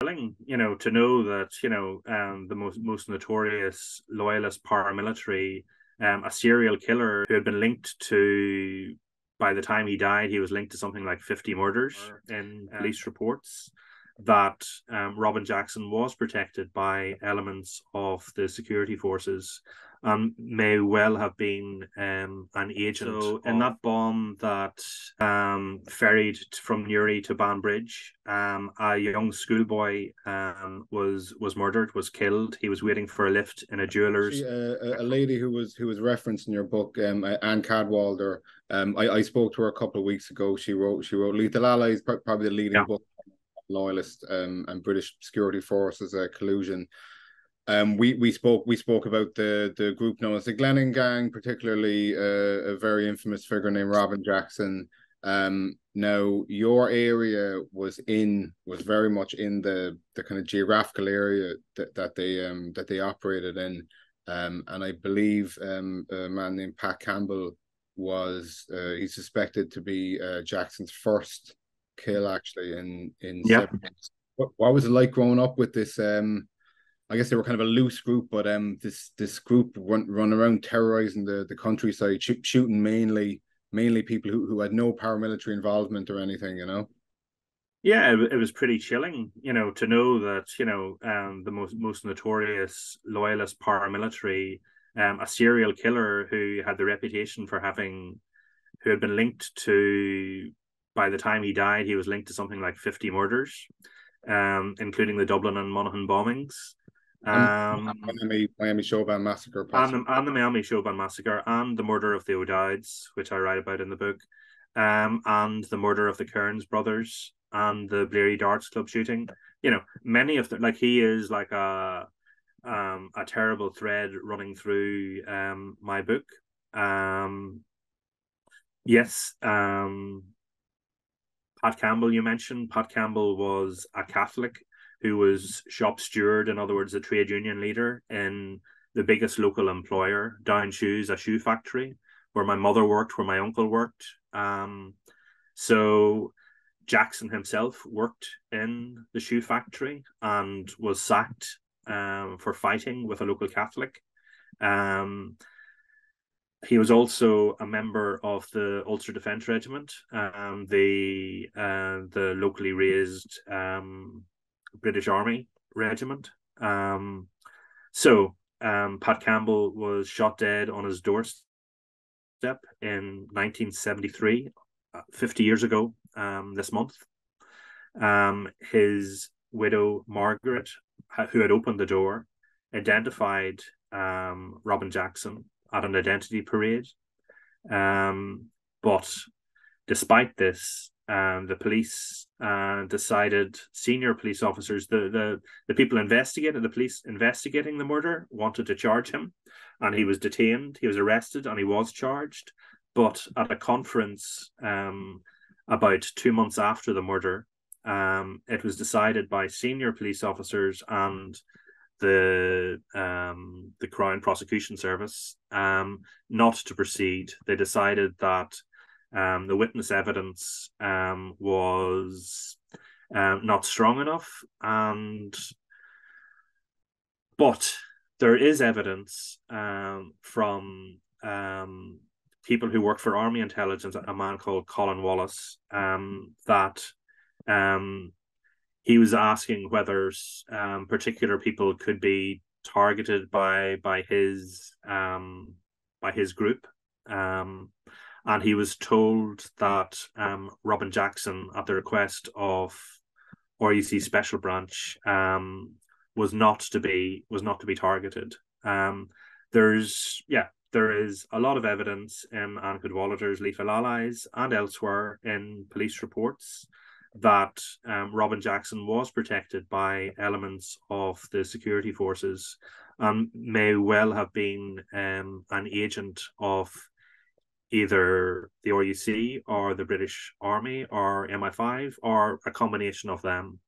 chilling, to know that, the most notorious loyalist paramilitary, a serial killer who had been linked to, by the time he died, he was linked to something like 50 murders in police reports, that Robin Jackson was protected by elements of the security forces and may well have been an agent. So in that bomb that ferried from Newry to Banbridge, a young schoolboy was murdered, was killed. He was waiting for a lift in a jeweller's. A lady who was referenced in your book, Anne Cadwalder. I spoke to her a couple of weeks ago. She wrote Lethal Allies, probably the leading book loyalist and British security forces collusion. We spoke about the group known as the Glenanne gang, particularly a very infamous figure named Robin Jackson. Now your area was very much in the kind of geographical area that they operated in, and I believe a man named Pat Campbell was he's suspected to be Jackson's first kill, actually, in Severance. What was it like growing up with this? I guess they were kind of a loose group, but this group run around terrorizing the countryside, shooting mainly people who had no paramilitary involvement or anything, Yeah, it was pretty chilling, to know that, the most notorious loyalist paramilitary, a serial killer who had the reputation for who had been linked to, by the time he died, he was linked to something like 50 murders, including the Dublin and Monaghan bombings. Miami Showban massacre, and the Miami Showban massacre, and the murder of the O'Dowds, which I write about in the book, and the murder of the Kearns brothers, and the Bleary Darts Club shooting. Many of them, like, he is like a terrible thread running through my book. Yes, Pat Campbell, you mentioned. Pat Campbell was a Catholic who was shop steward, in other words, a trade union leader in the biggest local employer, Down Shoes, a shoe factory, where my mother worked, where my uncle worked. So Jackson himself worked in the shoe factory and was sacked for fighting with a local Catholic. He was also a member of the Ulster Defence Regiment, the locally raised British Army regiment. So Pat Campbell was shot dead on his doorstep in 1973, 50 years ago this month. His widow, Margaret, who had opened the door, identified Robin Jackson at an identity parade. But despite this, the police decided, senior police officers, the people investigating, the police investigating the murder, wanted to charge him, and he was detained, he was arrested, and he was charged. But at a conference about 2 months after the murder, it was decided by senior police officers and the Crown Prosecution Service not to proceed. They decided that the witness evidence was not strong enough, but there is evidence from people who work for Army intelligence, a man called Colin Wallace, that he was asking whether particular people could be targeted by his group, and he was told that Robin Jackson, at the request of RUC Special Branch, was not to be targeted. There is a lot of evidence in Anne Cadwallader's Lethal Allies and elsewhere in police reports that Robin Jackson was protected by elements of the security forces and may well have been an agent of either the RUC or the British Army or MI5 or a combination of them.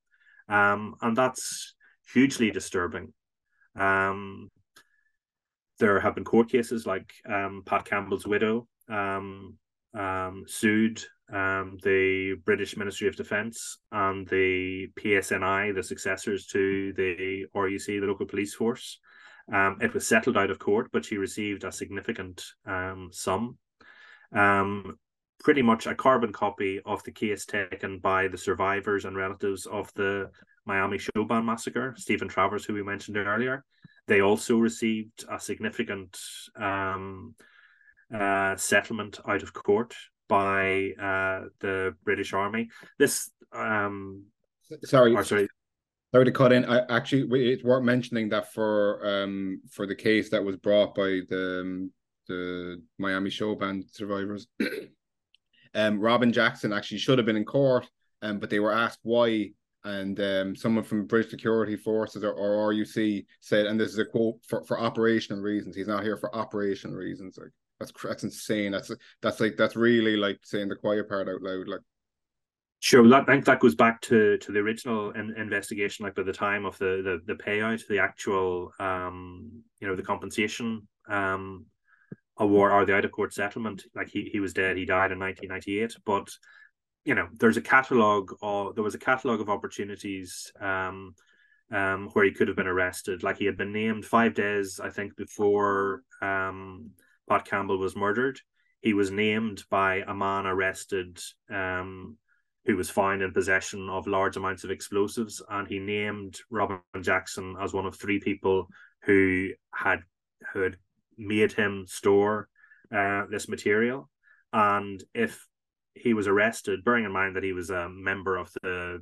And that's hugely disturbing. There have been court cases like Pat Campbell's widow sued the British Ministry of Defence and the PSNI, the successors to the RUC, the local police force. It was settled out of court, but she received a significant sum. Pretty much a carbon copy of the case taken by the survivors and relatives of the Miami Showband massacre, Stephen Travers, who we mentioned earlier. They also received a significant settlement out of court by the British Army. This sorry to cut in. Actually, it's worth mentioning that for the case that was brought by the Miami Showband survivors, Robin Jackson actually should have been in court, but they were asked why, and someone from British Security Forces or RUC said, and this is a quote, for operational reasons. He's not here for operational reasons. Like, that's insane. That's really like saying the quiet part out loud. Like, sure, I think that goes back to the original investigation, like by the time of the payout, the actual the compensation award or the out of court settlement. Like he was dead. He died in 1998. But there was a catalogue of opportunities where he could have been arrested. Like he had been named 5 days, I think, before Pat Campbell was murdered. He was named by a man arrested who was found in possession of large amounts of explosives, and he named Robin Jackson as one of 3 people who had made him store this material. And if he was arrested, bearing in mind that he was a member of the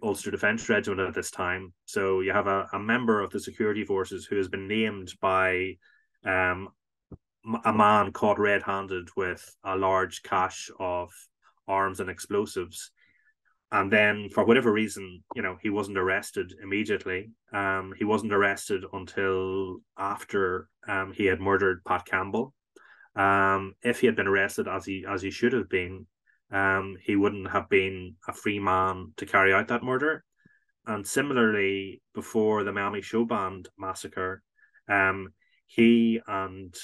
Ulster Defence Regiment at this time, so you have a member of the security forces who has been named by a man caught red-handed with a large cache of arms and explosives, and then for whatever reason, he wasn't arrested immediately. He wasn't arrested until after he had murdered Pat Campbell. If he had been arrested as he should have been, he wouldn't have been a free man to carry out that murder. And similarly, before the Miami Showband massacre, he and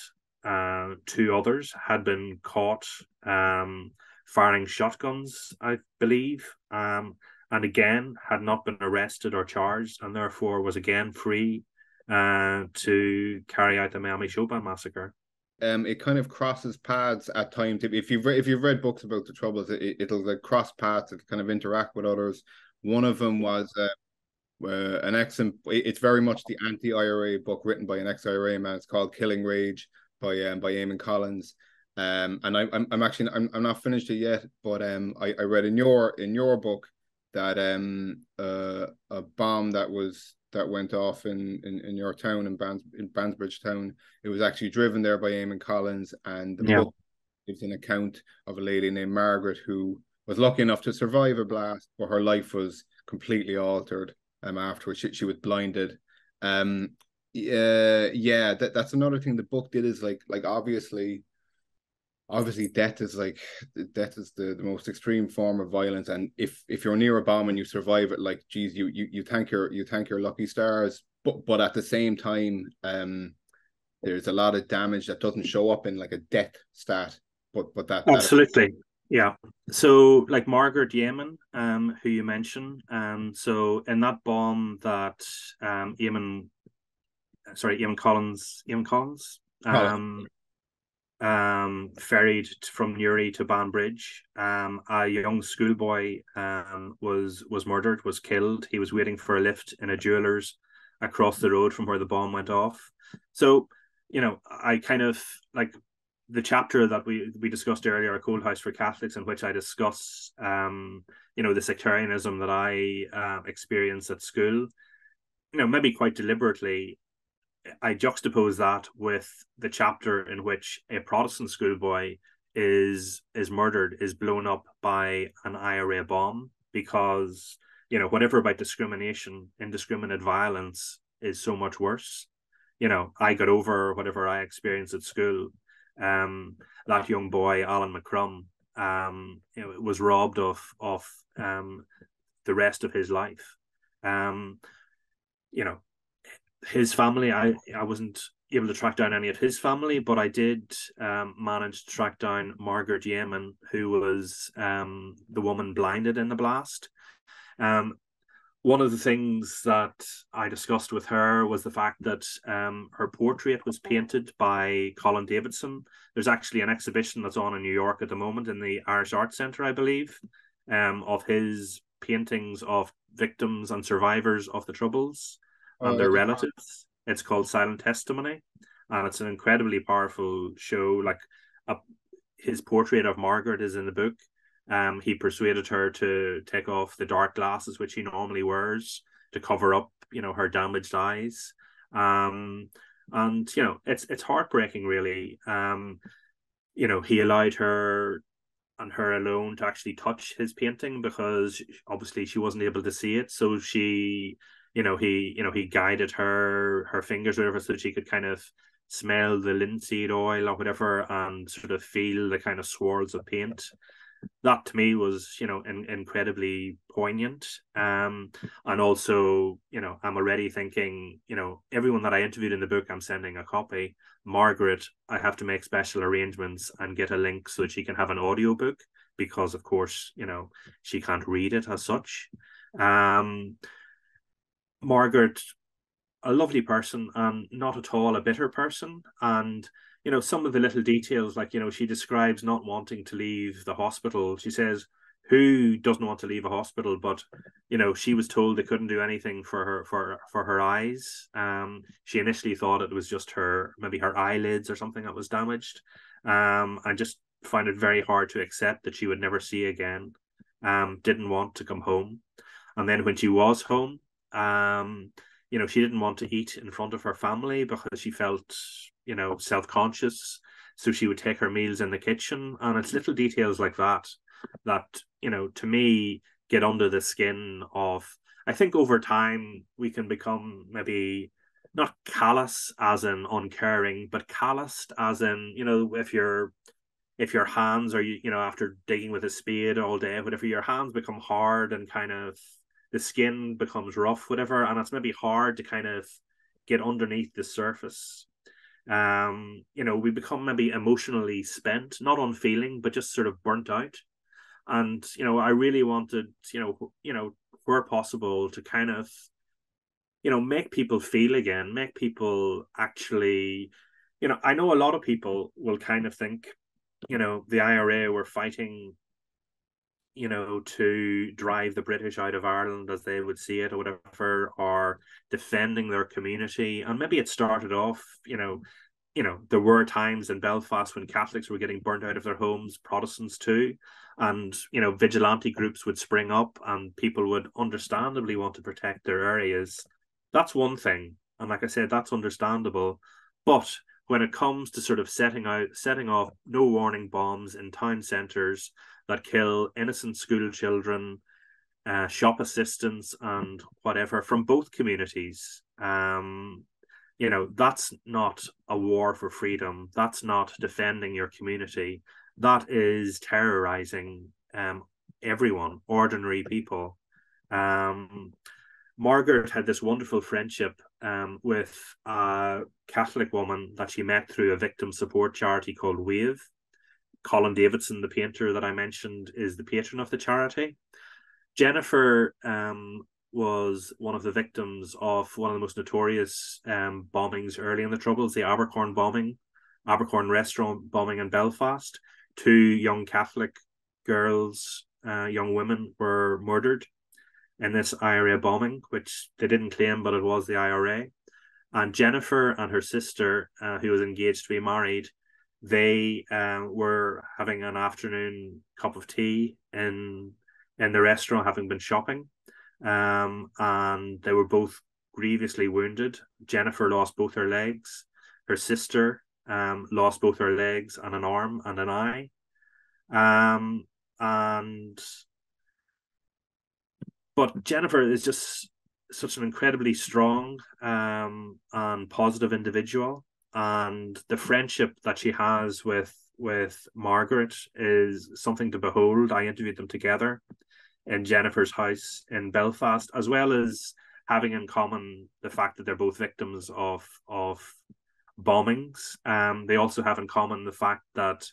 2 others had been caught firing shotguns, I believe, and again had not been arrested or charged, and therefore was again free to carry out the Miami Showband massacre. It kind of crosses paths at times. If you've read books about the Troubles, it'll like cross paths. It kind of interact with others. One of them was an it's very much the anti-IRA book written by an ex-IRA man. It's called Killing Rage by Eamon Collins. And I'm actually not finished it yet, but I read in your book that a bomb that went off in your town, in Bandsbridge town, it was actually driven there by Eamon Collins, and the book gives an account of a lady named Margaret who was lucky enough to survive a blast, but her life was completely altered afterwards. She was blinded. That's another thing the book did, is like obviously death is the most extreme form of violence, and if you're near a bomb and you survive it, like, geez, you thank your lucky stars, but at the same time, there's a lot of damage that doesn't show up in like a death stat, but that absolutely. Yeah. So like Margaret Yeaman, who you mentioned, so in that bomb that Eamon Collins ferried from Newry to Banbridge, a young schoolboy was murdered, was killed. He was waiting for a lift in a jeweller's across the road from where the bomb went off. So, I kind of like the chapter that we discussed earlier, A Cold House for Catholics, in which I discuss the sectarianism that I experienced at school. Maybe quite deliberately, I juxtapose that with the chapter in which a Protestant schoolboy is murdered, is blown up by an IRA bomb, because whatever about discrimination, indiscriminate violence is so much worse. I got over whatever I experienced at school. That young boy, Alan McCrum, was robbed of the rest of his life. His family, I wasn't able to track down any of his family, but I did manage to track down Margaret Yeaman, who was the woman blinded in the blast. Um, One of the things that I discussed with her was the fact that her portrait was painted by Colin Davidson. There's actually an exhibition that's on in New York at the moment in the Irish Arts Centre, I believe, of his paintings of victims and survivors of the Troubles and their relatives. It's called Silent Testimony, and it's an incredibly powerful show. Like his portrait of Margaret is in the book. He persuaded her to take off the dark glasses which he normally wears to cover up, her damaged eyes. And it's heartbreaking, really. He allowed her and her alone to actually touch his painting because obviously she wasn't able to see it. So he guided her fingers or whatever so she could kind of smell the linseed oil or whatever and sort of feel the kind of swirls of paint. That to me was incredibly poignant, and also I'm already thinking everyone that I interviewed in the book I'm sending a copy. Margaret, I have to make special arrangements and get a link so that she can have an audio book because of course she can't read it as such. Margaret, a lovely person and not at all a bitter person. And some of the little details, like she describes not wanting to leave the hospital. She says, who doesn't want to leave a hospital? But she was told they couldn't do anything for her eyes. She initially thought it was just maybe her eyelids or something that was damaged, and just found it very hard to accept that she would never see again. Didn't want to come home. And then when she was home, she didn't want to eat in front of her family because she felt, self-conscious. So she would take her meals in the kitchen. And it's little details like that, to me, get under the skin of, I think over time we can become maybe not callous as in uncaring, but calloused as in, if your hands are, after digging with a spade all day, whatever, your hands become hard and kind of the skin becomes rough, whatever, and it's maybe hard to kind of get underneath the surface. We become maybe emotionally spent, not unfeeling, but just sort of burnt out. And I really wanted, where possible, to kind of, make people feel again, make people actually, I know a lot of people will kind of think, the IRA were fighting to drive the British out of Ireland as they would see it or whatever, or defending their community. And maybe it started off, there were times in Belfast when Catholics were getting burnt out of their homes, Protestants too. And, vigilante groups would spring up and people would understandably want to protect their areas. That's one thing. And like I said, that's understandable. But when it comes to sort of setting off no warning bombs in town centres that kill innocent school children, shop assistants, and whatever from both communities, that's not a war for freedom. That's not defending your community. That is terrorizing everyone, ordinary people. Margaret had this wonderful friendship with a Catholic woman that she met through a victim support charity called Wave. Colin Davidson, the painter that I mentioned, is the patron of the charity. Jennifer was one of the victims of one of the most notorious bombings early in the Troubles, the Abercorn restaurant bombing in Belfast. 2 young Catholic girls, young women, were murdered in this IRA bombing, which they didn't claim, but it was the IRA. And Jennifer and her sister, who was engaged to be married, they were having an afternoon cup of tea in the restaurant, having been shopping, and they were both grievously wounded. Jennifer lost both her legs. Her sister lost both her legs and an arm and an eye. But Jennifer is just such an incredibly strong and positive individual. And the friendship that she has with Margaret is something to behold. I interviewed them together in Jennifer's house in Belfast, as well as having in common the fact that they're both victims of bombings. They also have in common the fact that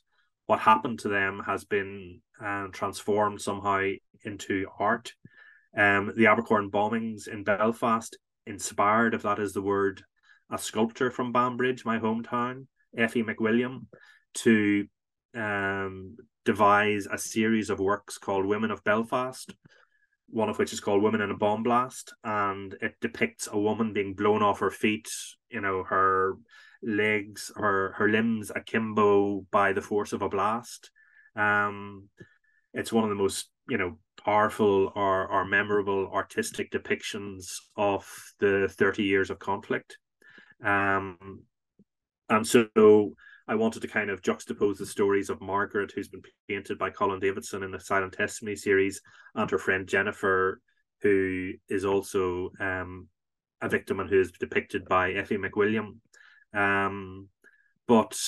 what happened to them has been transformed somehow into art. The Abercorn bombings in Belfast inspired, if that is the word, a sculptor from Banbridge, my hometown, Effie McWilliam, to devise a series of works called Women of Belfast, one of which is called Women in a Bomb Blast, and it depicts a woman being blown off her feet, her legs, her limbs akimbo by the force of a blast. It's one of the most, powerful or memorable artistic depictions of the 30 years of conflict. And so I wanted to kind of juxtapose the stories of Margaret, who's been painted by Colin Davidson in the Silent Testimony series, and her friend Jennifer, who is also a victim and who is depicted by Effie McWilliam. But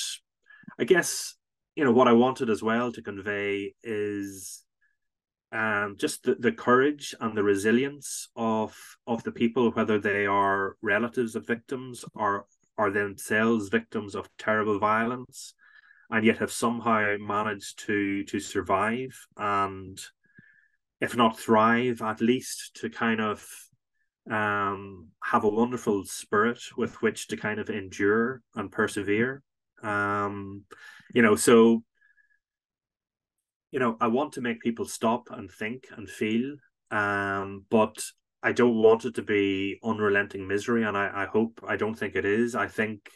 I guess, what I wanted as well to convey is just the courage and the resilience of the people, whether they are relatives of victims or are themselves victims of terrible violence, and yet have somehow managed to survive and, if not thrive, at least to kind of have a wonderful spirit with which to kind of endure and persevere. So I want to make people stop and think and feel, but I don't want it to be unrelenting misery, and I don't think it is. I think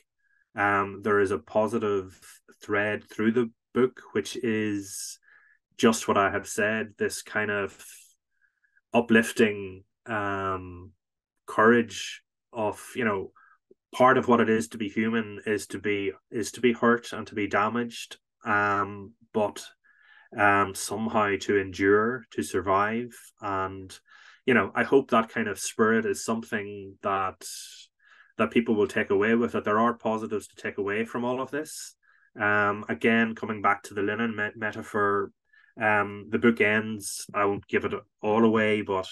there is a positive thread through the book, which is just what I have said, this kind of uplifting courage of, part of what it is to be human is to be hurt and to be damaged, but somehow to endure, to survive. And I hope that kind of spirit is something that people will take away with, that there are positives to take away from all of this. Again, coming back to the linen metaphor, the book ends, I won't give it all away, but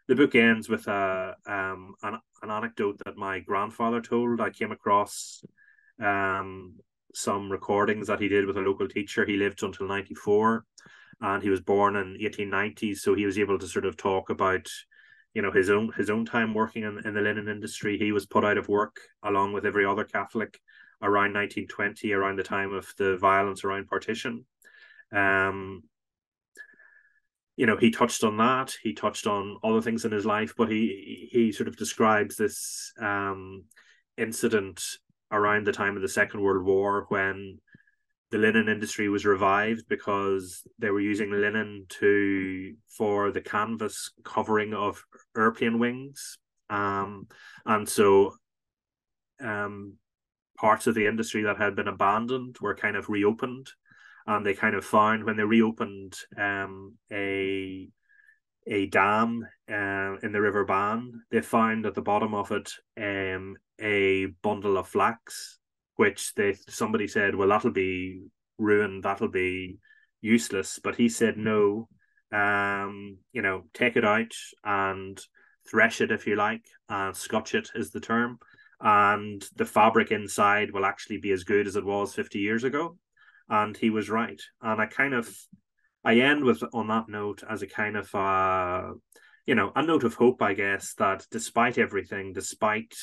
the book ends with an anecdote that my grandfather told. I came across some recordings that he did with a local teacher. He lived until 94, and he was born in 1890s, so he was able to sort of talk about his own time working in the linen industry. He was put out of work along with every other Catholic around 1920, around the time of the violence around partition. He touched on that. He touched on other things in his life, but he sort of describes this incident around the time of the Second World War, when the linen industry was revived because they were using linen for the canvas covering of airplane wings. And so parts of the industry that had been abandoned were kind of reopened. And they kind of found, when they reopened a dam in the River Bann, they found at the bottom of it a bundle of flax, which somebody said, well, that'll be ruined, that'll be useless. But he said, no, take it out and thresh it if you like, and scotch it is the term, and the fabric inside will actually be as good as it was 50 years ago. And he was right. And I end on that note as a kind of a note of hope, I guess, that despite everything, despite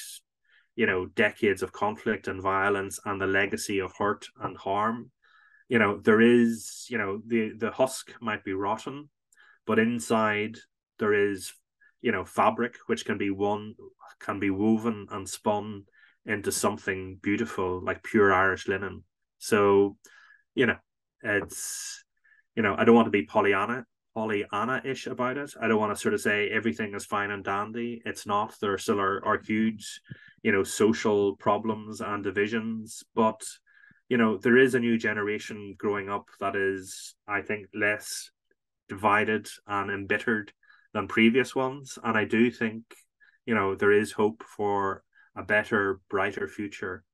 decades of conflict and violence and the legacy of hurt and harm, there is, the husk might be rotten, but inside there is, fabric which can be woven and spun into something beautiful, like pure Irish linen. So it's, I don't want to be Pollyanna-ish about it. I don't want to sort of say everything is fine and dandy. It's not. There still are huge, social problems and divisions. But, there is a new generation growing up that is, I think, less divided and embittered than previous ones. And I do think, there is hope for a better, brighter future.